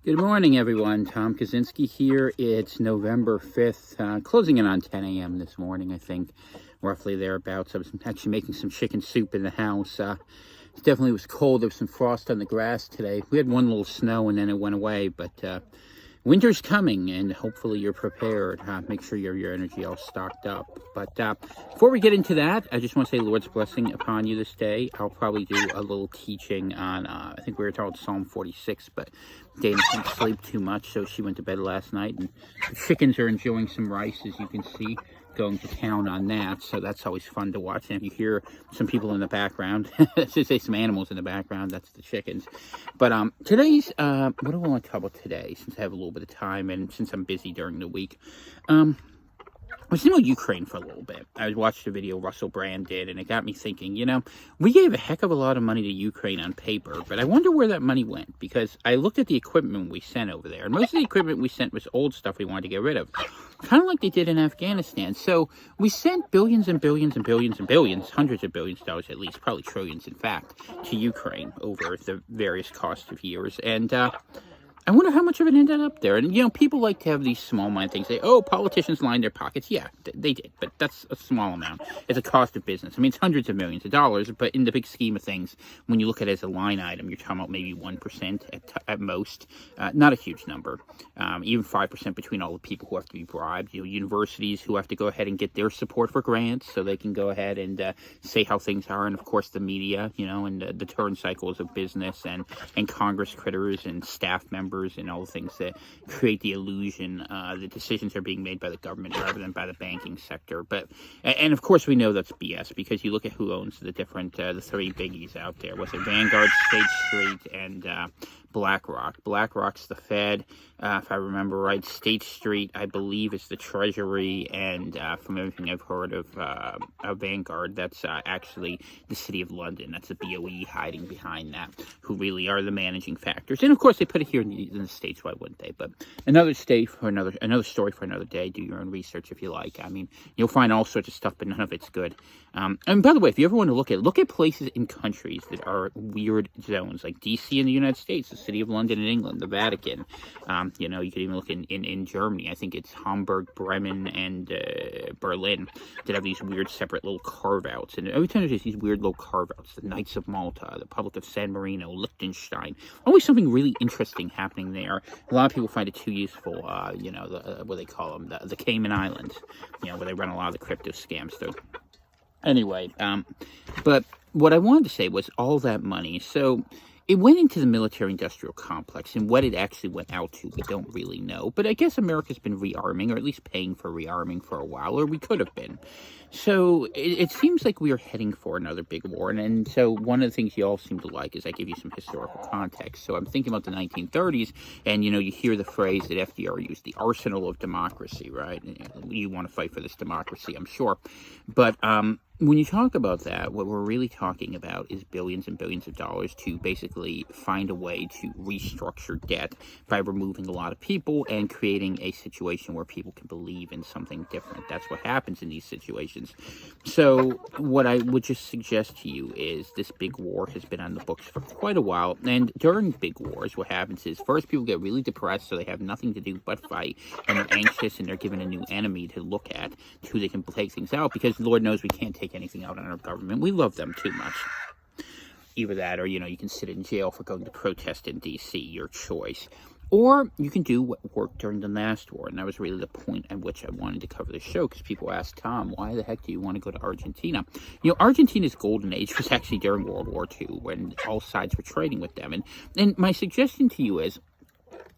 Good morning, everyone. Tom Kaczynski here. It's November 5th, closing in on 10 a.m. this morning, I think, roughly thereabouts. I was actually making some chicken soup in the house. It definitely was cold. There was some frost on the grass today. We had one little snow, and then it went away, but winter's coming, and hopefully you're prepared. Make sure your energy all stocked up. But before we get into that, I just want to say Lord's blessing upon you this day. I'll probably do a little teaching on, I think we were taught Psalm 46, but Dana didn't sleep too much, so she went to bed last night. And the chickens are enjoying some rice, as you can see, going to town on that. So that's always fun to watch. And if you hear some people in the background, I should say some animals in the background, that's the chickens. But today's, what do I want to talk about today, since I have a little bit of time and since I'm busy during the week? I was thinking about Ukraine for a little bit. I watched a video Russell Brand did, and it got me thinking, we gave a heck of a lot of money to Ukraine on paper, but I wonder where that money went, because I looked at the equipment we sent over there, and most of the equipment we sent was old stuff we wanted to get rid of, kind of like they did in Afghanistan. So we sent billions and billions and billions and billions, hundreds of billions of dollars at least, probably trillions in fact, to Ukraine over the various costs of years, and I wonder how much of it ended up there. And, people like to have these small-minded things. Say, oh, politicians lined their pockets. Yeah, they did, but that's a small amount. It's a cost of business. I mean, it's hundreds of millions of dollars, but in the big scheme of things, when you look at it as a line item, you're talking about maybe 1% at most. Not a huge number. Even 5% between all the people who have to be bribed. Universities who have to go ahead and get their support for grants so they can go ahead and say how things are. And, of course, the media, and the turn cycles of business and Congress critters and staff members and all the things that create the illusion that decisions are being made by the government rather than by the banking sector. And of course we know that's BS, because you look at who owns the different, the three biggies out there. Was it Vanguard, State Street, and BlackRock? BlackRock's the Fed, if I remember right. State Street, I believe, is the Treasury, and from everything I've heard of Vanguard, that's actually the City of London. That's the BOE hiding behind that, who really are the managing factors. And of course, they put it here in the States. Why wouldn't they? But another story for another day. Do your own research if you like. I mean, you'll find all sorts of stuff, but none of it's good. And by the way, if you ever want to look at places in countries that are weird zones, like DC in the United States, the City of London in England, the Vatican. You could even look in Germany. I think it's Hamburg, Bremen, and Berlin that have these weird separate little carve-outs. And every time there's these weird little carve-outs, the Knights of Malta, the Republic of San Marino, Liechtenstein, always something really interesting happening there. A lot of people find it too useful, what they call them, the Cayman Islands, where they run a lot of the crypto scams through. Anyway, but what I wanted to say was all that money. So it went into the military-industrial complex, and what it actually went out to, we don't really know. But I guess America's been rearming, or at least paying for rearming for a while, or we could have been. So it seems like we are heading for another big war. And so one of the things you all seem to like is I give you some historical context. So I'm thinking about the 1930s, and, you hear the phrase that FDR used, the arsenal of democracy, right? You want to fight for this democracy, I'm sure. But when you talk about that, what we're really talking about is billions and billions of dollars to basically find a way to restructure debt by removing a lot of people and creating a situation where people can believe in something different. That's what happens in these situations. So what I would just suggest to you is this big war has been on the books for quite a while. And during big wars, what happens is first people get really depressed, so they have nothing to do but fight. And they're anxious, and they're given a new enemy to look at, who they can take things out, because Lord knows we can't take anything out on our government. We love them too much. Either that, or, you can sit in jail for going to protest in D.C., your choice. Or you can do what worked during the last war, and that was really the point at which I wanted to cover the show, because people asked, Tom, why the heck do you want to go to Argentina? Argentina's golden age was actually during World War II, when all sides were trading with them. And my suggestion to you is,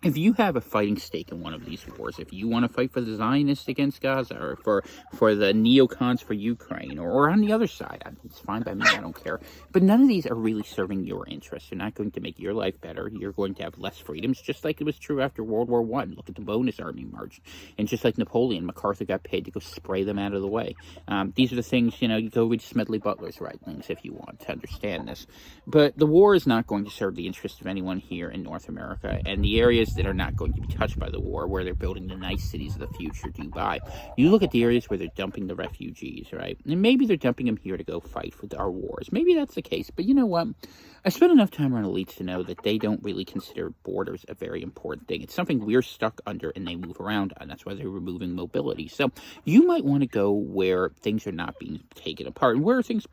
if you have a fighting stake in one of these wars, if you want to fight for the Zionists against Gaza, or for the neocons for Ukraine, or on the other side, it's fine by me, I don't care. But none of these are really serving your interests. They're not going to make your life better. You're going to have less freedoms, just like it was true after World War I. Look at the Bonus Army March. And just like Napoleon, MacArthur got paid to go spray them out of the way. These are the things, you go read Smedley Butler's writings if you want to understand this. But the war is not going to serve the interests of anyone here in North America. And the areas areas that are not going to be touched by the war, where they're building the nice cities of the future, Dubai. You look at the areas where they're dumping the refugees, right? And maybe they're dumping them here to go fight for our wars. Maybe that's the case. But you know what? I spent enough time around elites to know that they don't really consider borders a very important thing. It's something we're stuck under and they move around on. That's why they're removing mobility. So you might want to go where things are not being taken apart. And where are things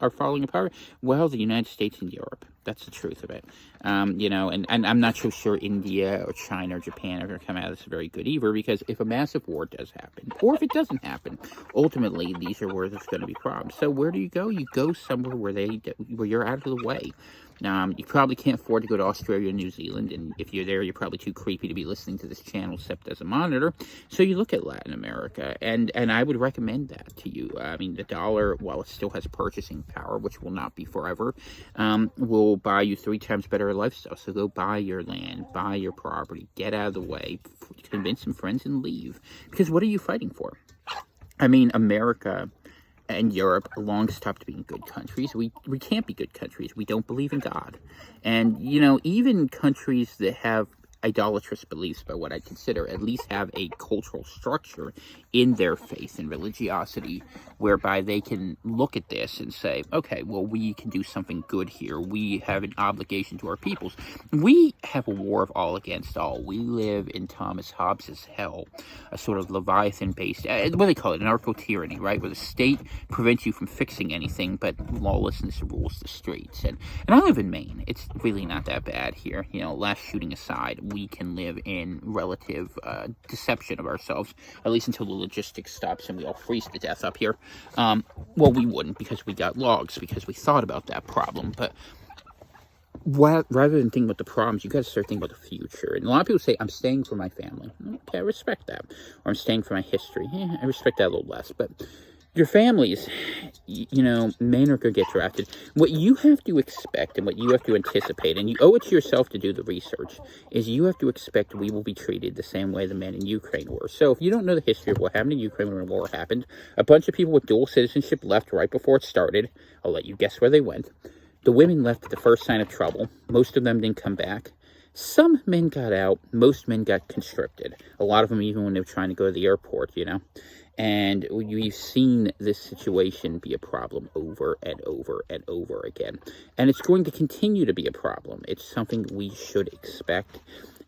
are falling apart? Well, the United States and Europe. That's the truth of it. You know, and I'm not so sure India or China or Japan are going to come out of this very good either, because if a massive war does happen, or if it doesn't happen, ultimately these are where there's going to be problems. So where do you go? You go somewhere where you're out of the way. You probably can't afford to go to Australia or New Zealand, and if you're there, you're probably too creepy to be listening to this channel except as a monitor. So you look at Latin America, and I would recommend that to you. I mean, the dollar, while it still has purchasing power, which will not be forever, will buy you 3 times better lifestyle. So go buy your land, buy your property, get out of the way, convince some friends, and leave. Because what are you fighting for? I mean, America and Europe long stopped being good countries. We can't be good countries. We don't believe in God. And, you know, even countries that have idolatrous beliefs, by what I consider, at least have a cultural structure in their faith and religiosity whereby they can look at this and say, okay, well, we can do something good here. We have an obligation to our peoples. We have a war of all against all. We live in Thomas Hobbes's hell, a sort of Leviathan-based, what do they call it, anarcho-tyranny, right, where the state prevents you from fixing anything, but lawlessness rules the streets. And I live in Maine. It's really not that bad here. You know, last shooting aside, we can live in relative deception of ourselves, at least until the logistics stops and we all freeze to death up here. Well, we wouldn't, because we got logs, because we thought about that problem. But rather than thinking about the problems, you got to start thinking about the future. And a lot of people say, I'm staying for my family. Okay, I respect that. Or I'm staying for my history. Yeah, I respect that a little less. But your families, you know, men are going to get drafted. What you have to expect and what you have to anticipate, and you owe it to yourself to do the research, is you have to expect we will be treated the same way the men in Ukraine were. So if you don't know the history of what happened in Ukraine when the war happened, a bunch of people with dual citizenship left right before it started. I'll let you guess where they went. The women left at the first sign of trouble. Most of them didn't come back. Some men got out. Most men got conscripted. A lot of them even when they were trying to go to the airport, you know. And we've seen this situation be a problem over and over and over again. And it's going to continue to be a problem. It's something we should expect.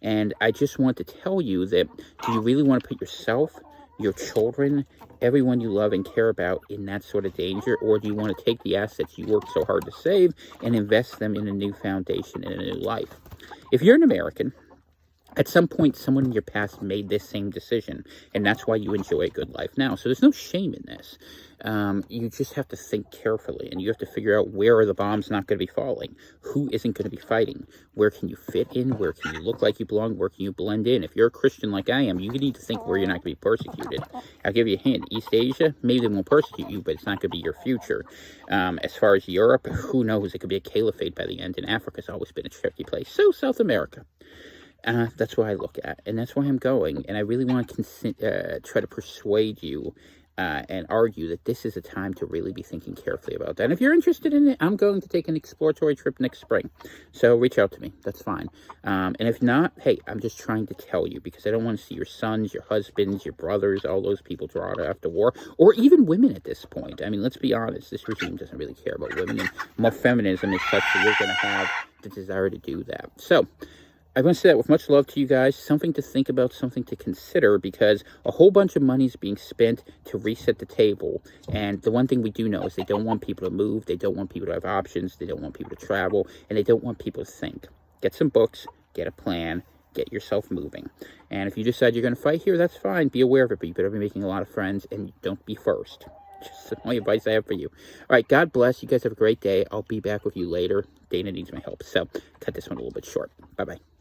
And I just want to tell you that, do you really want to put yourself, your children, everyone you love and care about in that sort of danger? Or do you want to take the assets you worked so hard to save and invest them in a new foundation and a new life? If you're an American, at some point, someone in your past made this same decision, and that's why you enjoy a good life now. So there's no shame in this. You just have to think carefully, and you have to figure out where are the bombs not going to be falling, who isn't going to be fighting, where can you fit in, where can you look like you belong, where can you blend in. If you're a Christian like I am, you need to think where you're not going to be persecuted. I'll give you a hint. East Asia, maybe they won't persecute you, but it's not going to be your future. As far as Europe, who knows? It could be a caliphate by the end, and Africa's always been a tricky place. So South America. That's what I look at, and that's why I'm going. And I really want to try to persuade you and argue that this is a time to really be thinking carefully about that. And if you're interested in it, I'm going to take an exploratory trip next spring. So reach out to me. That's fine. And if not, hey, I'm just trying to tell you, because I don't want to see your sons, your husbands, your brothers, all those people draw out after war, or even women at this point. I mean, let's be honest. This regime doesn't really care about women, and more feminism is such that you're going to have the desire to do that. So I want to say that with much love to you guys, something to think about, something to consider, because a whole bunch of money is being spent to reset the table. And the one thing we do know is they don't want people to move, they don't want people to have options, they don't want people to travel, and they don't want people to think. Get some books, get a plan, get yourself moving. And if you decide you're going to fight here, that's fine. Be aware of it, but you better be making a lot of friends, and don't be first. Just the only advice I have for you. All right, God bless. You guys have a great day. I'll be back with you later. Dana needs my help, so cut this one a little bit short. Bye-bye.